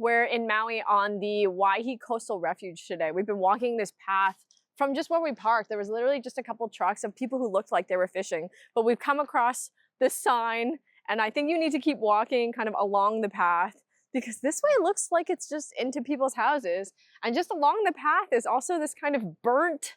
We're in Maui on the Waihe Coastal Refuge today. We've been walking this path from just where we parked. There was literally just a couple trucks of people who looked like they were fishing, but we've come across this sign, and I think you need to keep walking kind of along the path because this way it looks like it's just into people's houses. And just along the path is also this kind of burnt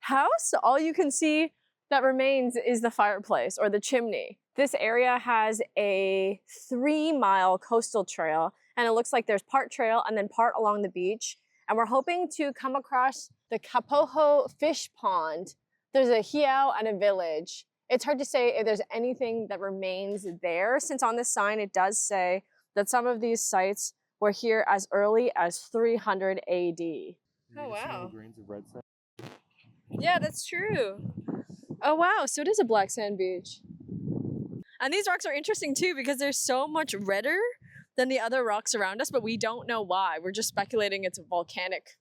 house. All you can see that remains is the fireplace or the chimney. This area has a 3-mile coastal trail, and it looks like there's part trail and then part along the beach. And we're hoping to come across the Kapoho fish pond. There's a heiau and a village. It's hard to say if there's anything that remains there, since on this sign it does say that some of these sites were here as early as 300 AD. Oh, wow. Grains of red sand. Yeah, that's true. Oh, wow. So it is a black sand beach. And these rocks are interesting too because they're so much redder than the other rocks around us, but we don't know why. We're just speculating it's a volcanic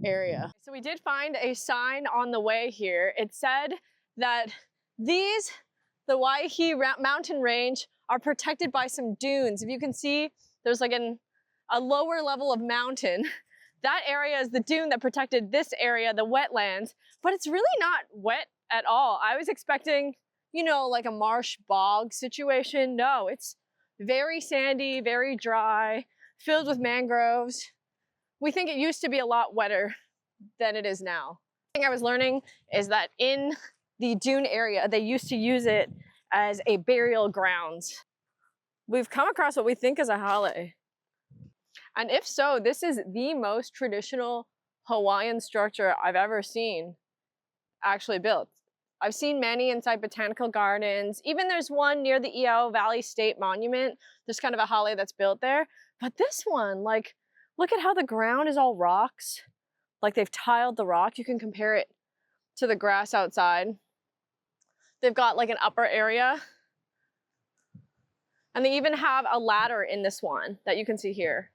area. So we did find a sign on the way here. It said that the Waihe mountain range are protected by some dunes. If you can see, there's like a lower level of mountain. That area is the dune that protected this area, the wetlands, but it's really not wet at all. I was expecting, you know, like a marsh bog situation. No, it's very sandy, very dry, filled with mangroves. We think it used to be a lot wetter than it is now. The thing I was learning is that in the dune area, they used to use it as a burial ground. We've come across what we think is a Hale. And if so, this is the most traditional Hawaiian structure I've ever seen actually built. I've seen many inside botanical gardens. Even there's one near the Iao Valley State Monument. There's kind of a Hale that's built there. But this one, like, look at how the ground is all rocks. Like they've tiled the rock. You can compare it to the grass outside. They've got like an upper area. And they even have a ladder in this one that you can see here.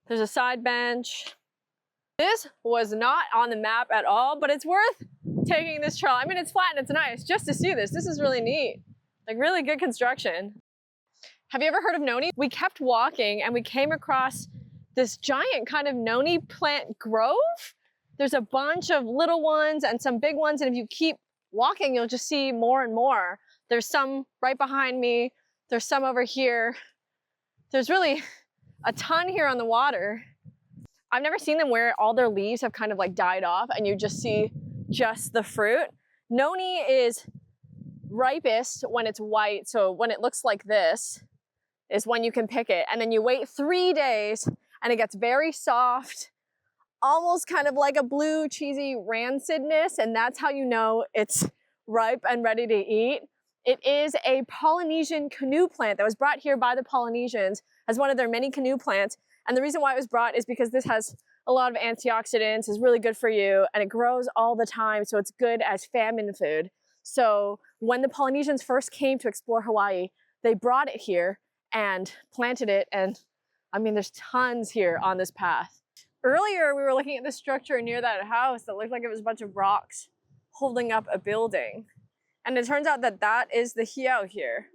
There's a side bench. This was not on the map at all, but it's worth taking this trail. I mean, it's flat and it's nice just to see this. This is really neat. Like really good construction. Have you ever heard of Noni? We kept walking and we came across this giant kind of Noni plant grove. There's a bunch of little ones and some big ones. And if you keep walking, you'll just see more and more. There's some right behind me. There's some over here. There's really a ton here on the water. I've never seen them where all their leaves have kind of like died off and you just see just the fruit. Noni is ripest when it's white. So when it looks like this is when you can pick it. And then you wait 3 days and it gets very soft, almost kind of like a blue cheesy rancidness. And that's how you know it's ripe and ready to eat. It is a Polynesian canoe plant that was brought here by the Polynesians as one of their many canoe plants. And the reason why it was brought is because this has a lot of antioxidants, is really good for you, and it grows all the time, so it's good as famine food. So when the Polynesians first came to explore Hawaii, they brought it here and planted it, and I mean, there's tons here on this path. Earlier, we were looking at this structure near that house that looked like it was a bunch of rocks holding up a building. And it turns out that that is the heiau here.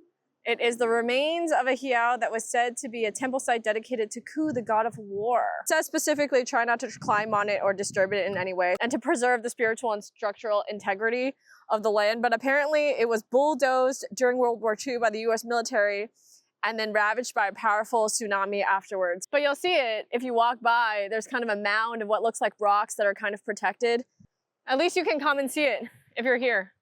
It is the remains of a heiau that was said to be a temple site dedicated to Ku, the god of war. It says specifically, try not to climb on it or disturb it in any way, and to preserve the spiritual and structural integrity of the land. But apparently it was bulldozed during World War II by the US military and then ravaged by a powerful tsunami afterwards. But you'll see it if you walk by. There's kind of a mound of what looks like rocks that are kind of protected. At least you can come and see it if you're here.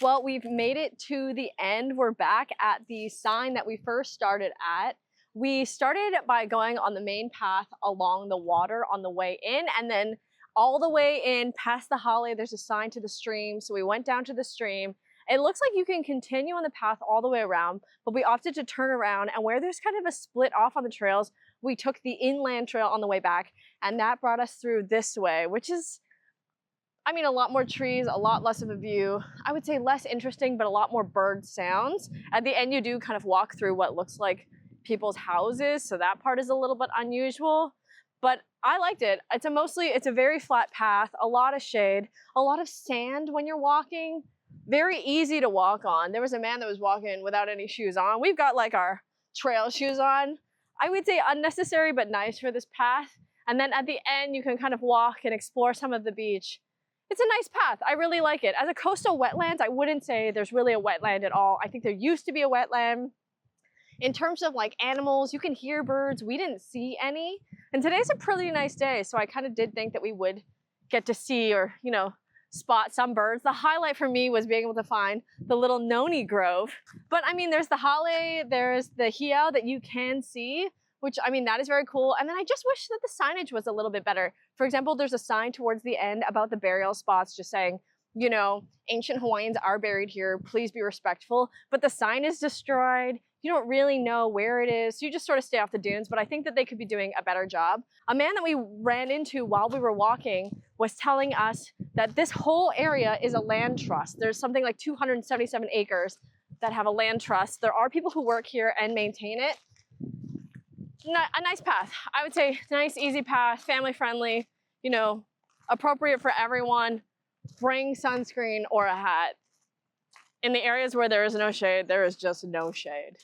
Well, we've made it to the end. We're back at the sign that we first started at. We started by going on the main path along the water on the way in, and then all the way in past the Hale, there's a sign to the stream. So we went down to the stream. It looks like you can continue on the path all the way around, but we opted to turn around, and where there's kind of a split off on the trails, we took the inland trail on the way back, and that brought us through this way, which is, I mean, a lot more trees, a lot less of a view. I would say less interesting, but a lot more bird sounds. At the end, you do kind of walk through what looks like people's houses, so that part is a little bit unusual. But I liked it. It's a very flat path, a lot of shade, a lot of sand when you're walking. Very easy to walk on. There was a man that was walking without any shoes on. We've got like our trail shoes on. I would say unnecessary but nice for this path. And then at the end, you can kind of walk and explore some of the beach. It's a nice path. I really like it. As a coastal wetlands, I wouldn't say there's really a wetland at all. I think there used to be a wetland. In terms of like animals, you can hear birds. We didn't see any. And today's a pretty nice day, so I kind of did think that we would get to see or, you know, spot some birds. The highlight for me was being able to find the little Noni grove. But I mean, there's the Hale, there's the Hale that you can see, which I mean, that is very cool. And then I just wish that the signage was a little bit better. For example, there's a sign towards the end about the burial spots just saying, you know, ancient Hawaiians are buried here, please be respectful. But the sign is destroyed. You don't really know where it is. So you just sort of stay off the dunes, but I think that they could be doing a better job. A man that we ran into while we were walking was telling us that this whole area is a land trust. There's something like 277 acres that have a land trust. There are people who work here and maintain it. A nice path. I would say nice, easy path, family friendly, you know, appropriate for everyone. Bring sunscreen or a hat. In the areas where there is no shade, there is just no shade.